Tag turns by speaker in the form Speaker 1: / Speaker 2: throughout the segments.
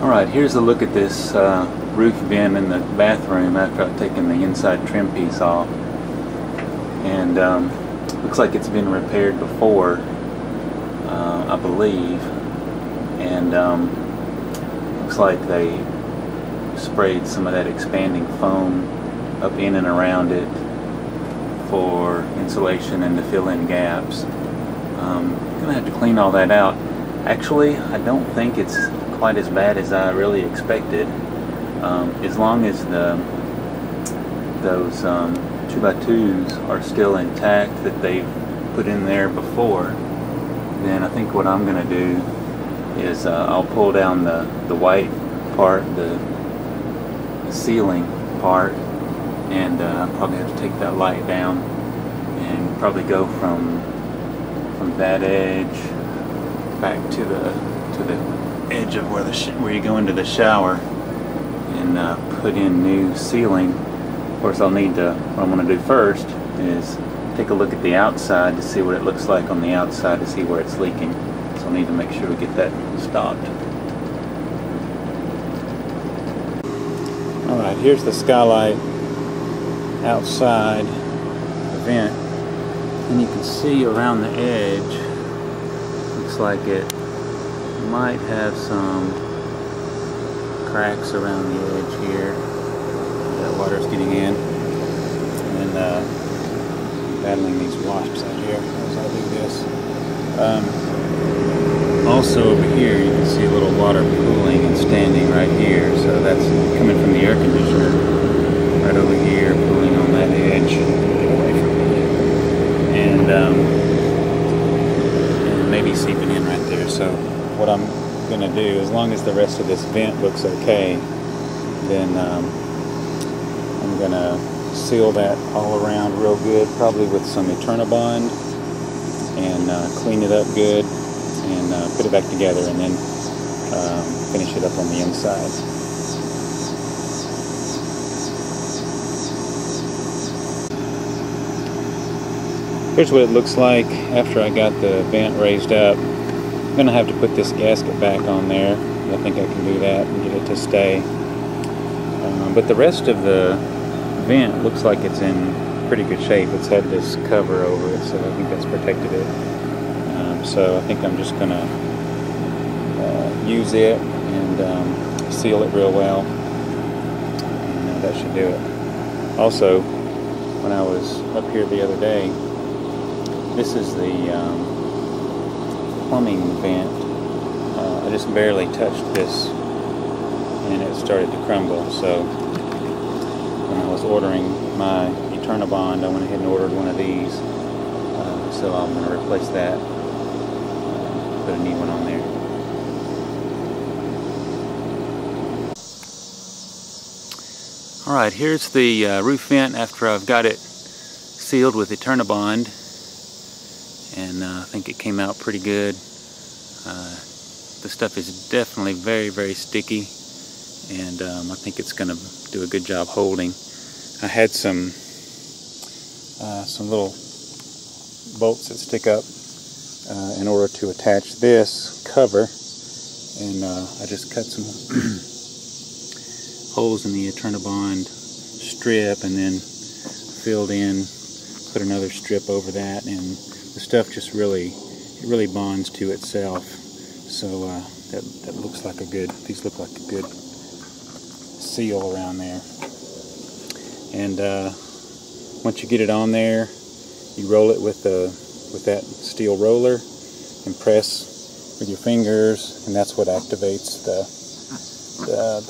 Speaker 1: Alright, here's a look at this roof vent in the bathroom after I've taken the inside trim piece off. And looks like it's been repaired before, I believe. And looks like they sprayed some of that expanding foam up in and around it for insulation and to fill in gaps. I'm gonna have to clean all that out. Actually, I don't think it's quite as bad as I really expected. As long as those 2x2s are still intact that they've put in there before, then I think what I'm gonna do is I'll pull down the white part, the ceiling part, and probably have to take that light down and probably go from that edge back to the edge of where you go into the shower and put in new ceiling. Of course, what I'm going to do first is take a look at the outside to see what it looks like on the outside to see where it's leaking. So I need to make sure we get that stopped. Alright, here's the skylight outside the vent, and you can see around the edge, looks like it might have some cracks around the edge here. That water's getting in, and battling these wasps out here as I do this. Also over here you can see a little water pooling and standing right here, so that's coming from the air conditioner right over here, pooling on that edge. Get away from me. And maybe seeping in right there. So what I'm going to do, as long as the rest of this vent looks okay, then I'm going to seal that all around real good, probably with some Eternabond, and clean it up good, and put it back together, and then finish it up on the inside. Here's what it looks like after I got the vent raised up. I'm going to have to put this gasket back on there. I think I can do that and get it to stay. But the rest of the vent looks like it's in pretty good shape. It's had this cover over it, so I think that's protected it. So I think I'm just going to use it and seal it real well, and that should do it. Also, when I was up here the other day, this is the plumbing vent. I just barely touched this and it started to crumble, so when I was ordering my Eternabond, I went ahead and ordered one of these, so I'm going to replace that, put a new one on there. Alright, here's the roof vent after I've got it sealed with Eternabond, and I think it came out pretty good. The stuff is definitely very, very sticky, and I think it's going to do a good job holding. I had some little bolts that stick up in order to attach this cover, and I just cut some holes in the Eternabond strip and then filled in, put another strip over that, and the stuff just really bonds to itself. So that looks like these look like a good seal around there. And once you get it on there, you roll it with that steel roller and press with your fingers, and that's what activates the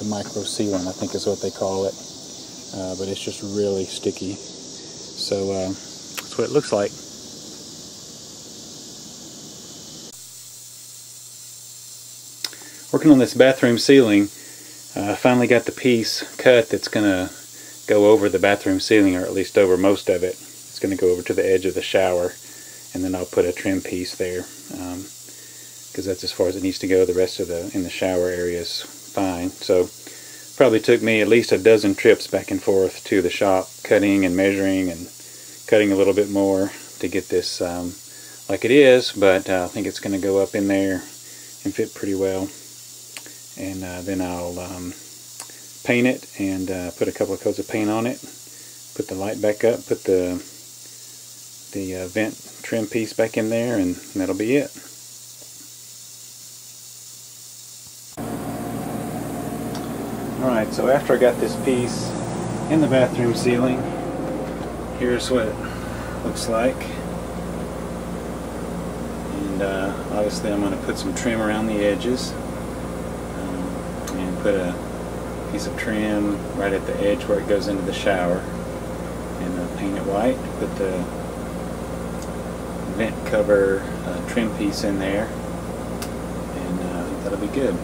Speaker 1: micro sealant, I think is what they call it. But it's just really sticky. So that's what it looks like. Working on this bathroom ceiling, I finally got the piece cut that's going to go over the bathroom ceiling, or at least over most of it. It's going to go over to the edge of the shower, and then I'll put a trim piece there, because that's as far as it needs to go. The rest of in the shower area is fine. So probably took me at least a dozen trips back and forth to the shop, cutting and measuring and cutting a little bit more to get this like it is, but I think it's going to go up in there and fit pretty well.
Speaker 2: and then I'll paint it and put a couple of coats of paint on it, put the light back up, put the vent trim piece back in there, and that'll be it. Alright, so after I got this piece in the bathroom ceiling, here's what it looks like. And obviously I'm going to put some trim around the edges, and put a piece of trim right at the edge where it goes into the shower, and paint it white, put the vent cover trim piece in there, and I think that'll be good.